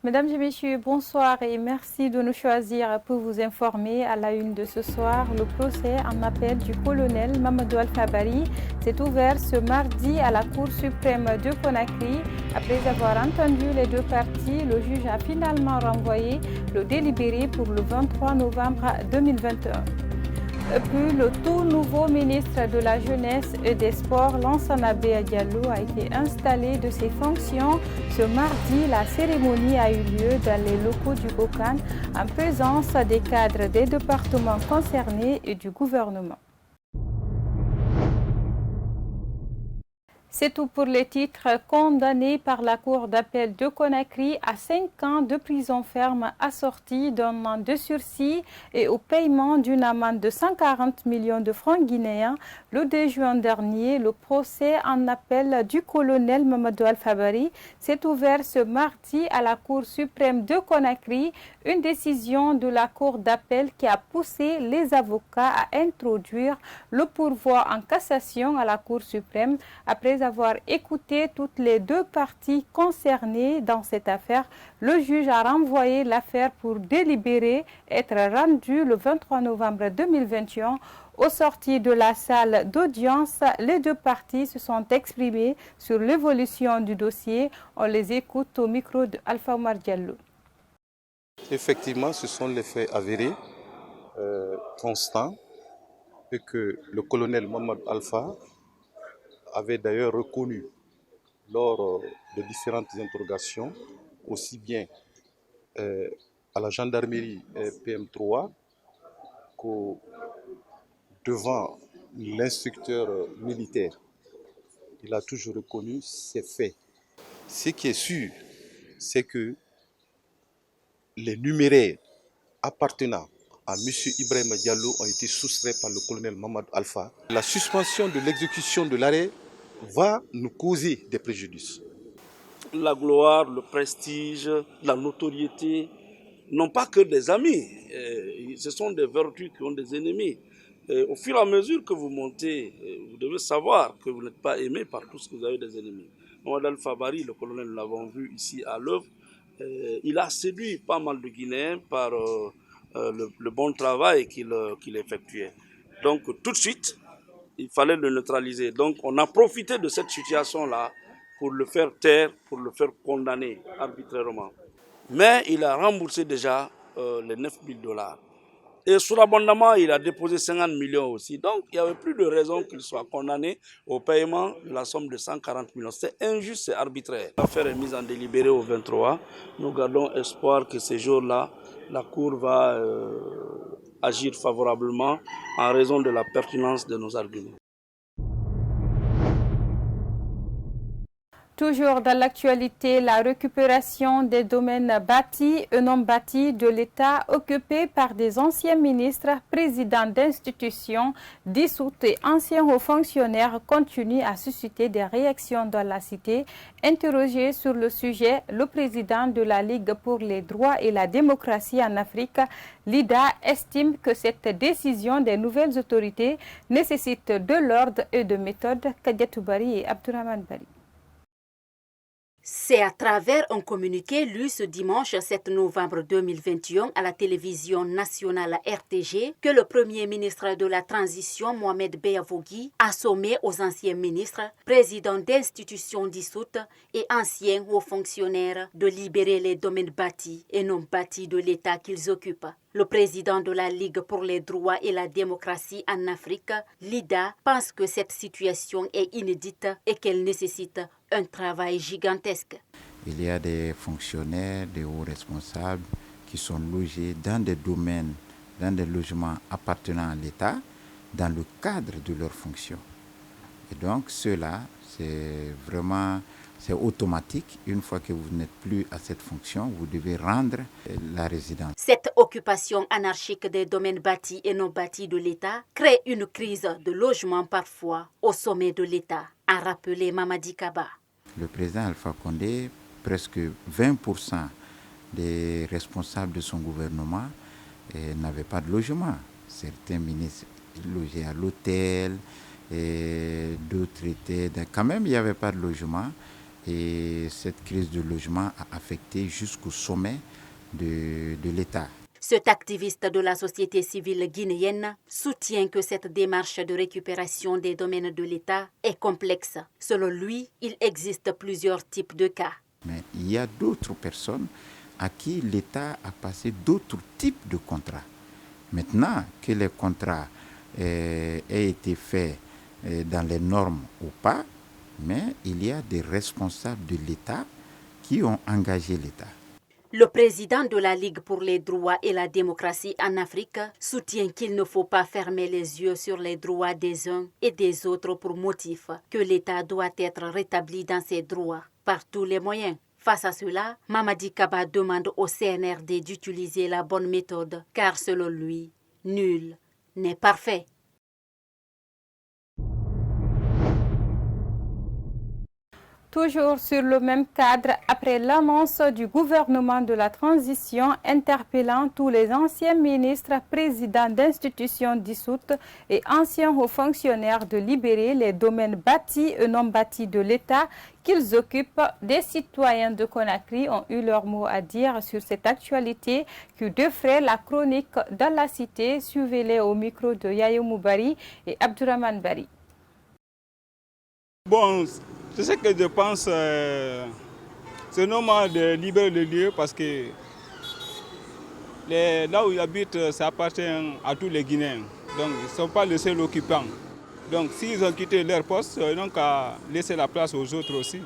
Mesdames et messieurs, bonsoir et merci de nous choisir pour vous informer à la une de ce soir. Le procès en appel du colonel Mamadou Alpha-Bari s'est ouvert ce mardi à la Cour suprême de Conakry. Après avoir entendu les deux parties, le juge a finalement renvoyé le délibéré pour le 23 novembre 2021. Puis le tout nouveau ministre de la Jeunesse et des Sports, Lansana Bea Diallo, a été installé de ses fonctions. Ce mardi, la cérémonie a eu lieu dans les locaux du BOCAN en présence des cadres des départements concernés et du gouvernement. C'est tout pour les titres. Condamné par la Cour d'appel de Conakry à 5 ans de prison ferme assortie d'un an de sursis et au paiement d'une amende de 140 millions de francs guinéens, le 2 juin dernier, le procès en appel du colonel Mamadou Alpha-Bari s'est ouvert ce mardi à la Cour suprême de Conakry, une décision de la Cour d'appel qui a poussé les avocats à introduire le pourvoi en cassation à la Cour suprême après avoir écouté toutes les deux parties concernées dans cette affaire. Le juge a renvoyé l'affaire pour délibérer, être rendu le 23 novembre 2021. Au sorti de la salle d'audience, les deux parties se sont exprimées sur l'évolution du dossier. On les écoute au micro d'Alpha Omar Diallo. Effectivement, ce sont les faits avérés, constants, et que le colonel Mohamed Alpha avait d'ailleurs reconnu lors de différentes interrogations, aussi bien à la gendarmerie PM3 qu'au devant l'instructeur militaire. Il a toujours reconnu ces faits. Ce qui est sûr, c'est que les numéraires appartenant à M. Ibrahim Diallo ont été soustraits par le colonel Mamadou Alpha. La suspension de l'exécution de l'arrêt va nous causer des préjudices. La gloire, le prestige, la notoriété n'ont pas que des amis. Ce sont des vertus qui ont des ennemis. Au fur et à mesure que vous montez, vous devez savoir que vous n'êtes pas aimé par tous, que vous avez des ennemis. Mamadou Alpha-Bari, le colonel, nous l'avons vu ici à l'œuvre, il a séduit pas mal de Guinéens par le bon travail qu'il effectuait. Donc tout de suite, il fallait le neutraliser. Donc on a profité de cette situation-là pour le faire taire, pour le faire condamner arbitrairement. Mais il a remboursé déjà les 9 000 $. Et sur l'abondement, il a déposé 50 millions aussi. Donc il n'y avait plus de raison qu'il soit condamné au paiement de la somme de 140 millions. C'est injuste, c'est arbitraire. L'affaire est mise en délibéré au 23. Nous gardons espoir que ces jours-là, la Cour va agir favorablement en raison de la pertinence de nos arguments. Toujours dans l'actualité, la récupération des domaines bâtis et non bâtis de l'État occupés par des anciens ministres, présidents d'institutions dissoutes et anciens hauts fonctionnaires continue à susciter des réactions dans la cité. Interrogé sur le sujet, le président de la Ligue pour les droits et la démocratie en Afrique, Lida, estime que cette décision des nouvelles autorités nécessite de l'ordre et de méthode. Kadiatou Bari et Abdourahmane Bari. C'est à travers un communiqué lu ce dimanche 7 novembre 2021 à la télévision nationale RTG que le premier ministre de la transition, Mohamed Beavogui, a sommé aux anciens ministres, présidents d'institutions dissoutes et anciens hauts fonctionnaires de libérer les domaines bâtis et non bâtis de l'État qu'ils occupent. Le président de la Ligue pour les droits et la démocratie en Afrique, Lida, pense que cette situation est inédite et qu'elle nécessite un travail gigantesque. Il y a des fonctionnaires, des hauts responsables qui sont logés dans des domaines, dans des logements appartenant à l'État, dans le cadre de leurs fonctions. Et donc cela, c'est automatique. Une fois que vous n'êtes plus à cette fonction, vous devez rendre la résidence. Cette occupation anarchique des domaines bâtis et non bâtis de l'État crée une crise de logement parfois au sommet de l'État, a rappelé Mamadi Kaba. Le président Alpha Condé, presque 20% des responsables de son gouvernement n'avaient pas de logement. Certains ministres logeaient à l'hôtel, et d'autres étaient... Quand même, il n'y avait pas de logement. Et cette crise de logement a affecté jusqu'au sommet de l'État. Cet activiste de la société civile guinéenne soutient que cette démarche de récupération des domaines de l'État est complexe. Selon lui, il existe plusieurs types de cas. Mais il y a d'autres personnes à qui l'État a passé d'autres types de contrats. Maintenant que les contrats aient été faits dans les normes ou pas, mais il y a des responsables de l'État qui ont engagé l'État. Le président de la Ligue pour les droits et la démocratie en Afrique soutient qu'il ne faut pas fermer les yeux sur les droits des uns et des autres pour motif que l'État doit être rétabli dans ses droits par tous les moyens. Face à cela, Mamadi Kaba demande au CNRD d'utiliser la bonne méthode, car selon lui, nul n'est parfait. Toujours sur le même cadre, après l'annonce du gouvernement de la transition interpellant tous les anciens ministres, présidents d'institutions dissoutes et anciens hauts fonctionnaires de libérer les domaines bâtis et non bâtis de l'État qu'ils occupent, des citoyens de Conakry ont eu leur mot à dire sur cette actualité qui défraie la chronique dans la cité. Suivez-les au micro de Yayo Moubari et Abdourahmane Bari. Bon, c'est ce que je pense, c'est normal de libérer le lieu parce que là où ils habitent, ça appartient à tous les Guinéens. Donc ils ne sont pas les seuls occupants. Donc s'ils ont quitté leur poste, ils n'ont qu'à laisser la place aux autres aussi.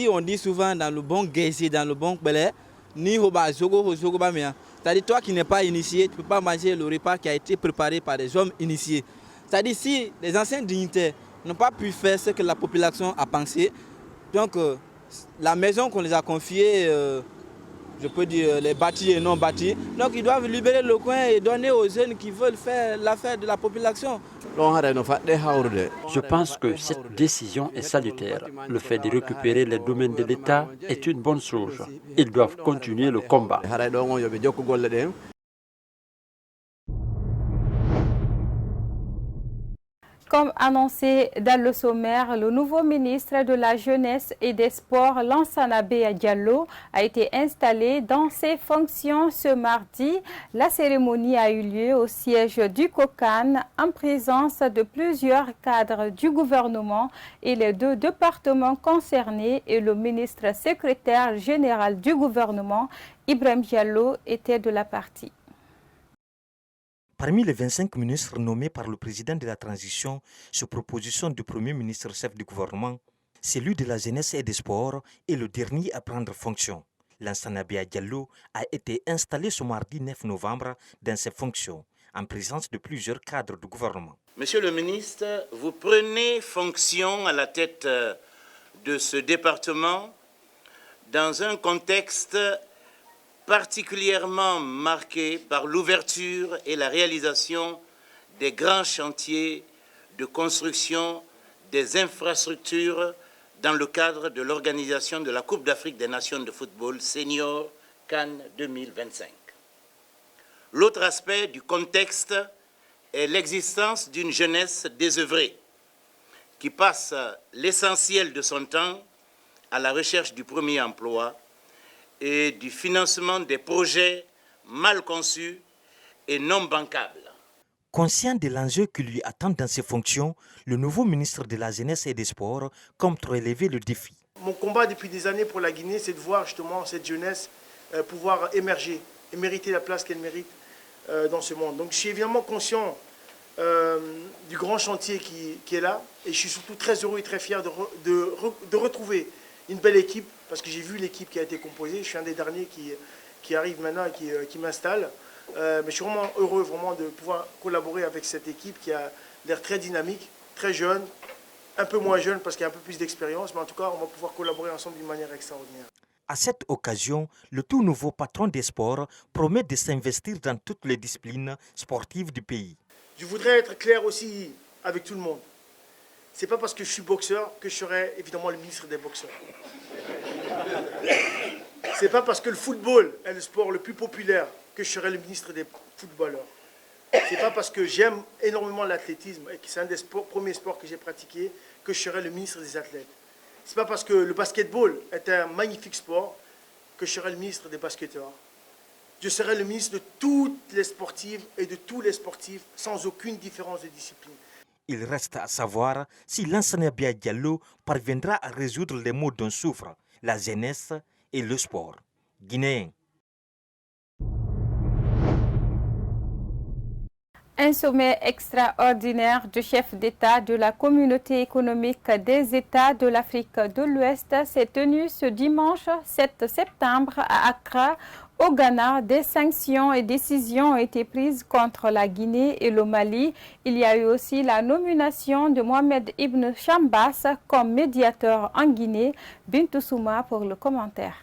On dit souvent dans le bon gaisi, dans le bon belé, ni hoba zogo ba mia. C'est-à-dire toi qui n'es pas initié, tu ne peux pas manger le repas qui a été préparé par des hommes initiés. C'est-à-dire si les anciens dignitaires n'ont pas pu faire ce que la population a pensé. Donc la maison qu'on les a confiée, je peux dire les bâtis et non bâtis, donc ils doivent libérer le coin et donner aux jeunes qui veulent faire l'affaire de la population. Je pense que cette décision est salutaire. Le fait de récupérer les domaines de l'État est une bonne chose. Ils doivent continuer le combat. Comme annoncé dans le sommaire, le nouveau ministre de la Jeunesse et des Sports, Lansana Beya Diallo, a été installé dans ses fonctions ce mardi. La cérémonie a eu lieu au siège du COCAN en présence de plusieurs cadres du gouvernement et les deux départements concernés et le ministre secrétaire général du gouvernement, Ibrahim Diallo, était de la partie. Parmi les 25 ministres nommés par le président de la transition sur proposition du premier ministre chef du gouvernement, celui de la jeunesse et des sports est le dernier à prendre fonction. Lansana Beya Diallo a été installé ce mardi 9 novembre dans ses fonctions, en présence de plusieurs cadres du gouvernement. Monsieur le ministre, vous prenez fonction à la tête de ce département dans un contexte particulièrement marqué par l'ouverture et la réalisation des grands chantiers de construction des infrastructures dans le cadre de l'organisation de la Coupe d'Afrique des Nations de football senior Cannes 2025. L'autre aspect du contexte est l'existence d'une jeunesse désœuvrée qui passe l'essentiel de son temps à la recherche du premier emploi et du financement des projets mal conçus et non bancables. Conscient de l'enjeu qui lui attend dans ses fonctions, le nouveau ministre de la Jeunesse et des Sports compte relever le défi. Mon combat depuis des années pour la Guinée, c'est de voir justement cette jeunesse pouvoir émerger et mériter la place qu'elle mérite dans ce monde. Donc je suis évidemment conscient du grand chantier qui est là et je suis surtout très heureux et très fier de retrouver une belle équipe, parce que j'ai vu l'équipe qui a été composée. Je suis un des derniers qui arrive maintenant et qui m'installe. Mais je suis vraiment heureux de pouvoir collaborer avec cette équipe qui a l'air très dynamique, très jeune, un peu moins jeune parce qu'il y a un peu plus d'expérience, mais en tout cas, on va pouvoir collaborer ensemble d'une manière extraordinaire. À cette occasion, le tout nouveau patron des sports promet de s'investir dans toutes les disciplines sportives du pays. Je voudrais être clair aussi avec tout le monde. Ce n'est pas parce que je suis boxeur que je serai évidemment le ministre des boxeurs. Ce n'est pas parce que le football est le sport le plus populaire que je serai le ministre des footballeurs. Ce n'est pas parce que j'aime énormément l'athlétisme et que c'est un des premiers sports que j'ai pratiqué que je serai le ministre des athlètes. Ce n'est pas parce que le basketball est un magnifique sport que je serai le ministre des basketteurs. Je serai le ministre de toutes les sportives et de tous les sportifs sans aucune différence de discipline. Il reste à savoir si Lansana Bia Diallo parviendra à résoudre les maux dont souffrent la jeunesse et le sport guinéen. Un sommet extraordinaire du chef d'État de la Communauté économique des États de l'Afrique de l'Ouest s'est tenu ce dimanche 7 septembre à Accra, au Ghana. Des sanctions et décisions ont été prises contre la Guinée et le Mali. Il y a eu aussi la nomination de Mohamed Ibn Chambas comme médiateur en Guinée. Bintou Souma pour le commentaire.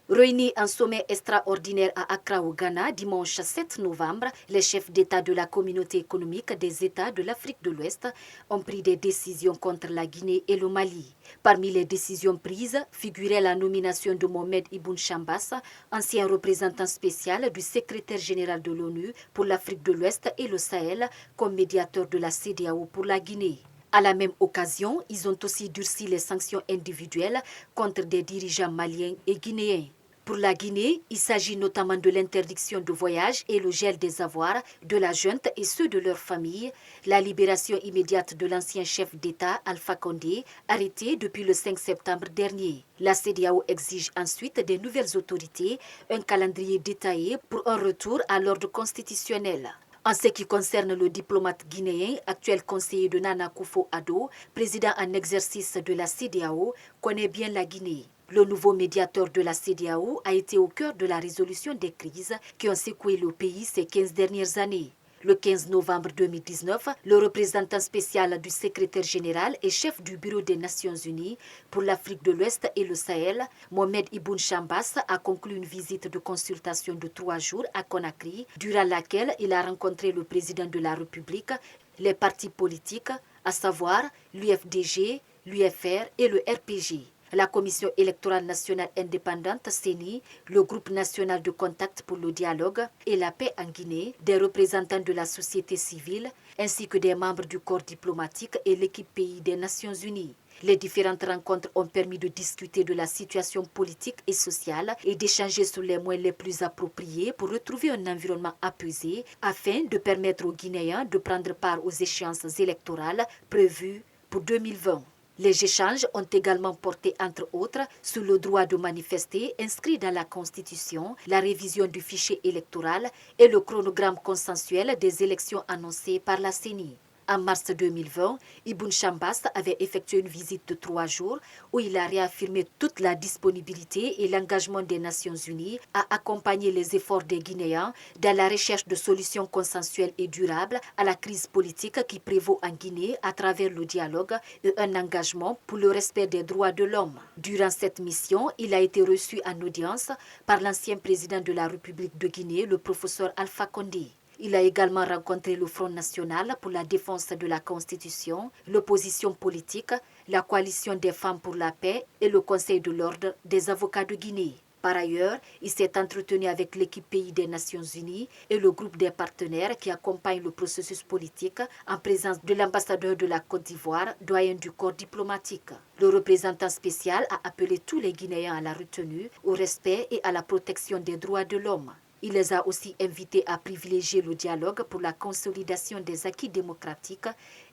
Réunis en sommet extraordinaire à Accra au Ghana dimanche 7 novembre, les chefs d'État de la Communauté économique des États de l'Afrique de l'Ouest ont pris des décisions contre la Guinée et le Mali. Parmi les décisions prises figurait la nomination de Mohamed Ibn Chambas, ancien représentant spécial du secrétaire général de l'ONU pour l'Afrique de l'Ouest et le Sahel, comme médiateur de la CEDEAO pour la Guinée. À la même occasion, ils ont aussi durci les sanctions individuelles contre des dirigeants maliens et guinéens. Pour la Guinée, il s'agit notamment de l'interdiction de voyage et le gel des avoirs de la junte et ceux de leurs familles, la libération immédiate de l'ancien chef d'État Alpha Condé, arrêté depuis le 5 septembre dernier. La CEDEAO exige ensuite des nouvelles autorités, un calendrier détaillé pour un retour à l'ordre constitutionnel. En ce qui concerne le diplomate guinéen, actuel conseiller de Nana Akufo-Addo, président en exercice de la CEDEAO, connaît bien la Guinée. Le nouveau médiateur de la CEDEAO a été au cœur de la résolution des crises qui ont secoué le pays ces 15 dernières années. Le 15 novembre 2019, le représentant spécial du secrétaire général et chef du Bureau des Nations Unies pour l'Afrique de l'Ouest et le Sahel, Mohamed Ibn Chambas, a conclu une visite de consultation de 3 jours à Conakry, durant laquelle il a rencontré le président de la République, les partis politiques, à savoir l'UFDG, l'UFR et le RPG. La Commission électorale nationale indépendante, CENI, le groupe national de contact pour le dialogue et la paix en Guinée, des représentants de la société civile, ainsi que des membres du corps diplomatique et l'équipe pays des Nations Unies. Les différentes rencontres ont permis de discuter de la situation politique et sociale et d'échanger sur les moyens les plus appropriés pour retrouver un environnement apaisé afin de permettre aux Guinéens de prendre part aux échéances électorales prévues pour 2020. Les échanges ont également porté, entre autres, sur le droit de manifester inscrit dans la Constitution, la révision du fichier électoral et le chronogramme consensuel des élections annoncées par la CENI. En mars 2020, Ibn Chambas avait effectué une visite de 3 jours où il a réaffirmé toute la disponibilité et l'engagement des Nations Unies à accompagner les efforts des Guinéens dans la recherche de solutions consensuelles et durables à la crise politique qui prévaut en Guinée à travers le dialogue et un engagement pour le respect des droits de l'homme. Durant cette mission, il a été reçu en audience par l'ancien président de la République de Guinée, le professeur Alpha Condé. Il a également rencontré le Front national pour la défense de la Constitution, l'opposition politique, la coalition des femmes pour la paix et le Conseil de l'ordre des avocats de Guinée. Par ailleurs, il s'est entretenu avec l'équipe pays des Nations Unies et le groupe des partenaires qui accompagnent le processus politique en présence de l'ambassadeur de la Côte d'Ivoire, doyen du corps diplomatique. Le représentant spécial a appelé tous les Guinéens à la retenue, au respect et à la protection des droits de l'homme. Il les a aussi invités à privilégier le dialogue pour la consolidation des acquis démocratiques,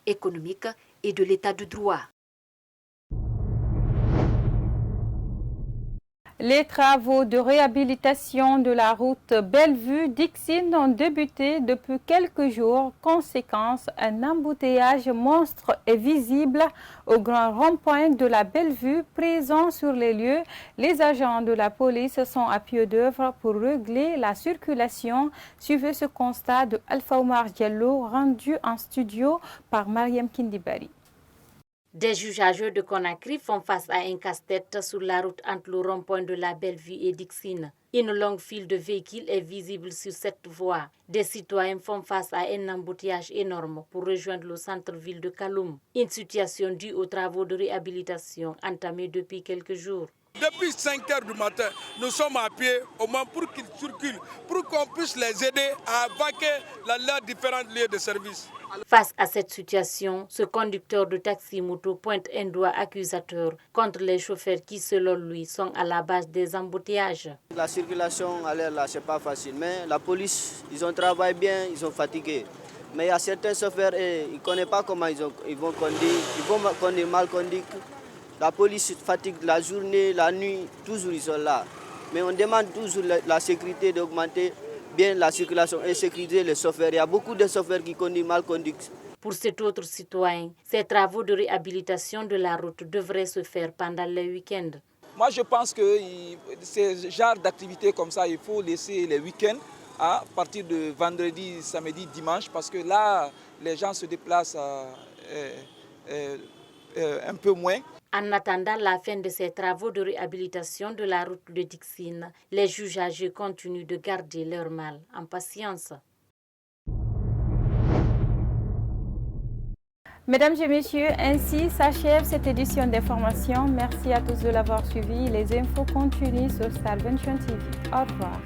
économiques et de l'état de droit. Les travaux de réhabilitation de la route Bellevue-Dixine ont débuté depuis quelques jours. Conséquence, un embouteillage monstre est visible au grand rond-point de la Bellevue. Présents sur les lieux, les agents de la police sont à pied d'œuvre pour régler la circulation. Suivez ce constat de Alpha Oumar Diallo, rendu en studio par Mariam Kindibari. Des usagers de Conakry font face à un casse-tête sur la route entre le rond-point de la Bellevue et Dixine. Une longue file de véhicules est visible sur cette voie. Des citoyens font face à un embouteillage énorme pour rejoindre le centre-ville de Kaloum. Une situation due aux travaux de réhabilitation entamés depuis quelques jours. Depuis 5 heures du matin, nous sommes à pied au moins pour qu'ils circulent, pour qu'on puisse les aider à vaquer leurs différents lieux de service. Face à cette situation, ce conducteur de taxi-moto pointe un doigt accusateur contre les chauffeurs qui, selon lui, sont à la base des embouteillages. La circulation à l'air là, c'est pas facile, mais la police, ils ont travaillé bien, ils sont fatigués. Mais il y a certains chauffeurs, ils ne connaissent pas comment ils vont conduire mal conduire. La police fatigue la journée, la nuit, toujours ils sont là. Mais on demande toujours la sécurité d'augmenter bien la circulation et sécuriser les chauffeurs. Il y a beaucoup de chauffeurs qui conduisent mal conduite. Pour cet autre citoyen, ces travaux de réhabilitation de la route devraient se faire pendant les week-ends. Moi, je pense que ces genres d'activités comme ça, il faut laisser les week-ends à partir de vendredi, samedi, dimanche, parce que là, les gens se déplacent un peu moins. En attendant la fin de ces travaux de réhabilitation de la route de Dixine, les juges âgés continuent de garder leur mal en patience. Mesdames et messieurs, ainsi s'achève cette édition d'information. Merci à tous de l'avoir suivi. Les infos continuent sur Star 21 TV. Au revoir.